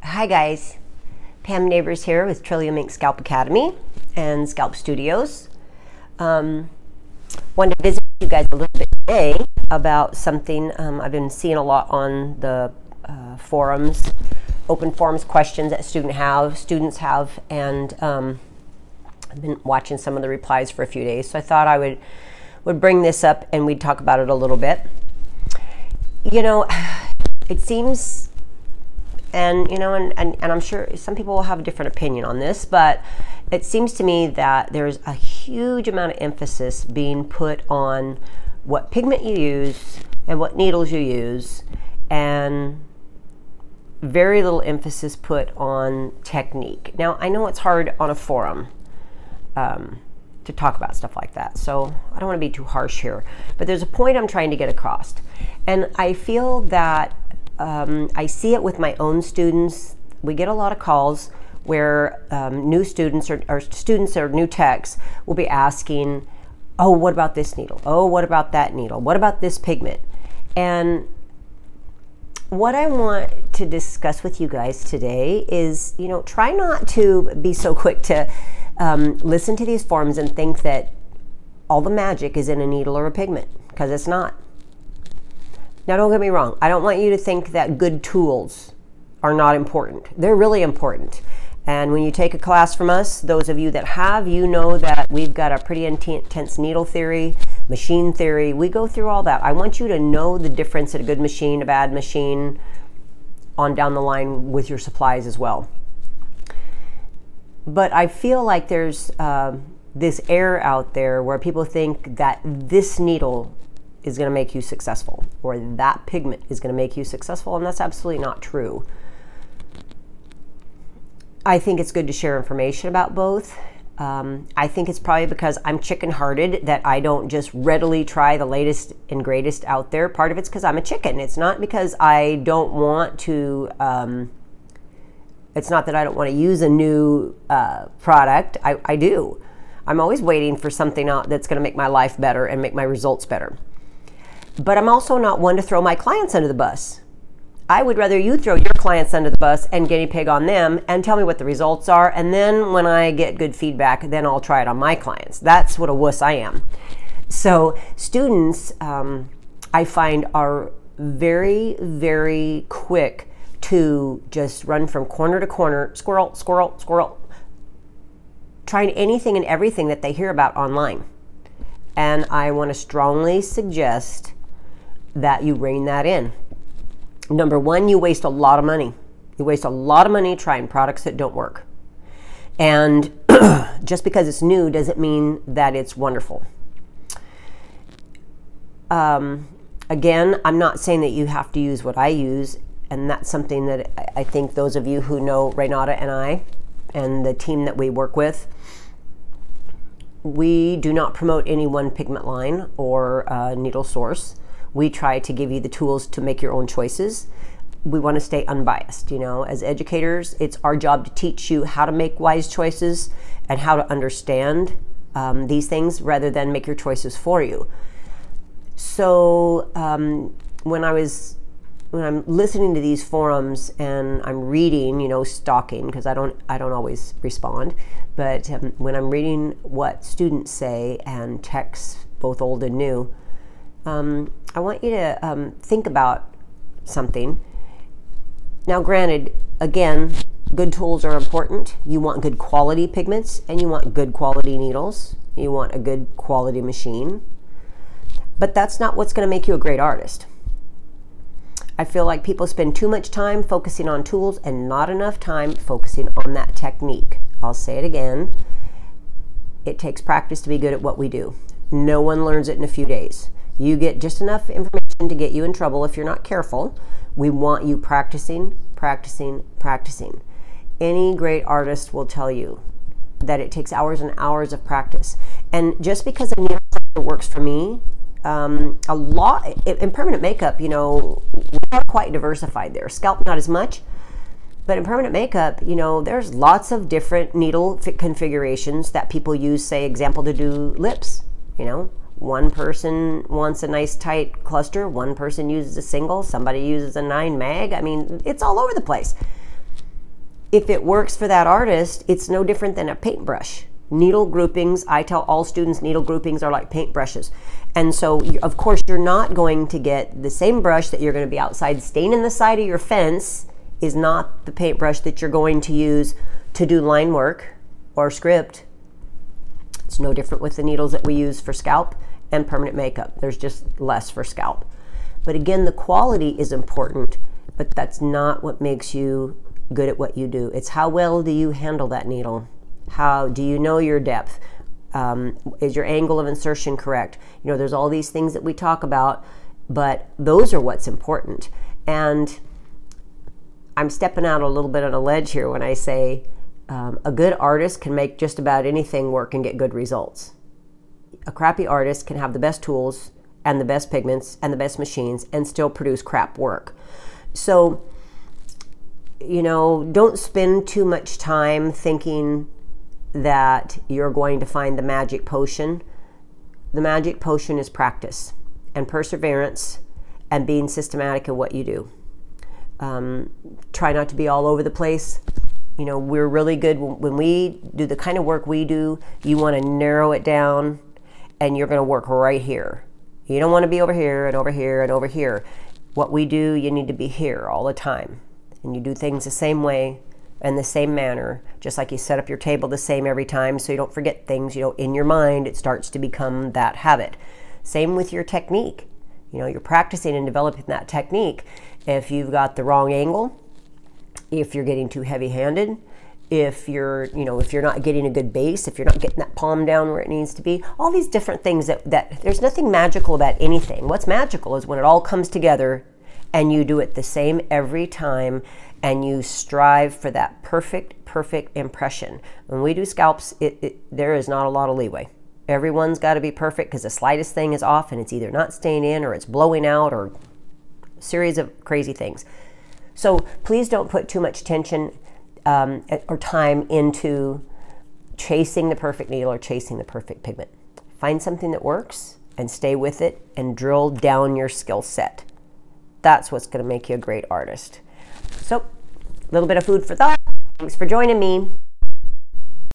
Hi guys, Pam Neighbors here with Trillium Ink Scalp Academy and Scalp Studios. Wanted to visit with you guys a little bit today about something I've been seeing a lot on the forums, open forums, questions that students have, and I've been watching some of the replies for a few days, so I thought I would bring this up and we'd talk about it a little bit. You know, it seems, and you know, and I'm sure some people will have a different opinion on this, but it seems to me that there's a huge amount of emphasis being put on what pigment you use and what needles you use, and very little emphasis put on technique. Now, I know it's hard on a forum to talk about stuff like that, so I don't want to be too harsh here, but there's a point I'm trying to get across, and I feel that I see it with my own students. We get a lot of calls where new students or students or new techs will be asking, oh, what about this needle? Oh, what about that needle? What about this pigment? And what I want to discuss with you guys today is, you know, try not to be so quick to listen to these forums and think that all the magic is in a needle or a pigment, because it's not. Now, don't get me wrong. I don't want you to think that good tools are not important. They're really important. And when you take a class from us, those of you that have, you know that we've got a pretty intense needle theory, machine theory. We go through all that. I want you to know the difference in a good machine, a bad machine, on down the line with your supplies as well. But I feel like there's this air out there where people think that this needle is going to make you successful, or that pigment is going to make you successful, and that's absolutely not true. I think it's good to share information about both. I think it's probably because I'm chicken-hearted that I don't just readily try the latest and greatest out there. Part of it's because I'm a chicken. It's not because I don't want to, it's not that I don't want to use a new product. I do. I'm always waiting for something out that's going to make my life better and make my results better. But I'm also not one to throw my clients under the bus. I would rather you throw your clients under the bus and guinea pig on them and tell me what the results are, and then when I get good feedback, then I'll try it on my clients. That's what a wuss I am. So students, I find, are very, very quick to just run from corner to corner, squirrel, squirrel, squirrel, trying anything and everything that they hear about online. And I want to strongly suggest that you rein that in. Number one, you waste a lot of money. You waste a lot of money trying products that don't work. And just because it's new doesn't mean that it's wonderful. Again, I'm not saying that you have to use what I use, and that's something that I think those of you who know Renata and I and the team that we work with, we do not promote any one pigment line or needle source. We try to give you the tools to make your own choices. We want to stay unbiased. You know, as educators, it's our job to teach you how to make wise choices and how to understand these things rather than make your choices for you. So when I'm listening to these forums and I'm reading, you know, stalking, because I don't always respond, but when I'm reading what students say and texts, both old and new, I want you to think about something. Now, granted, again, good tools are important. You want good quality pigments, and you want good quality needles. You want a good quality machine. But that's not what's going to make you a great artist. I feel like people spend too much time focusing on tools and not enough time focusing on that technique. I'll say it again. It takes practice to be good at what we do. No one learns it in a few days. You get just enough information to get you in trouble if you're not careful. We want you practicing, practicing, practicing. Any great artist will tell you that it takes hours and hours of practice. And just because a needle works for me, a lot in permanent makeup, you know, we're not quite diversified there. Scalp, not as much. But in permanent makeup, you know, there's lots of different needle configurations that people use, say, example, to do lips, you know. One person wants a nice tight cluster, one person uses a single, somebody uses a 9 mag. I mean, it's all over the place. if it works for that artist, it's no different than a paintbrush. Needle groupings, I tell all students, needle groupings are like paintbrushes. And so, of course, you're not going to get the same brush that you're going to be outside staining the side of your fence is not the paintbrush that you're going to use to do line work or script. It's no different with the needles that we use for scalp and permanent makeup. There's just less for scalp. But again, the quality is important, but that's not what makes you good at what you do. It's how well do you handle that needle? How do you know your depth? Is your angle of insertion correct? You know, there's all these things that we talk about, but those are what's important. And I'm stepping out a little bit on a ledge here when I say a good artist can make just about anything work and get good results. A crappy artist can have the best tools and the best pigments and the best machines and still produce crap work. So, you know, don't spend too much time thinking that you're going to find the magic potion. The magic potion is practice and perseverance and being systematic in what you do. Try not to be all over the place. You know, we're really good when we do the kind of work we do. You want to narrow it down and you're going to work right here. You don't want to be over here and over here and over here. What we do, you need to be here all the time. And you do things the same way and the same manner, just like you set up your table the same every time so you don't forget things. You know, in your mind, it starts to become that habit. Same with your technique. You know, you're practicing and developing that technique. If you've got the wrong angle, if you're getting too heavy-handed, if you're not getting a good base, if you're not getting that palm down where it needs to be, all these different things that there's nothing magical about anything. What's magical is when it all comes together and you do it the same every time and you strive for that perfect impression. When we do scalps, there is not a lot of leeway. Everyone's got to be perfect because the slightest thing is off and it's either not staying in or it's blowing out or a series of crazy things. So please don't put too much tension or time into chasing the perfect needle or chasing the perfect pigment. Find something that works and stay with it and drill down your skill set. That's what's going to make you a great artist. So, a little bit of food for thought. Thanks for joining me.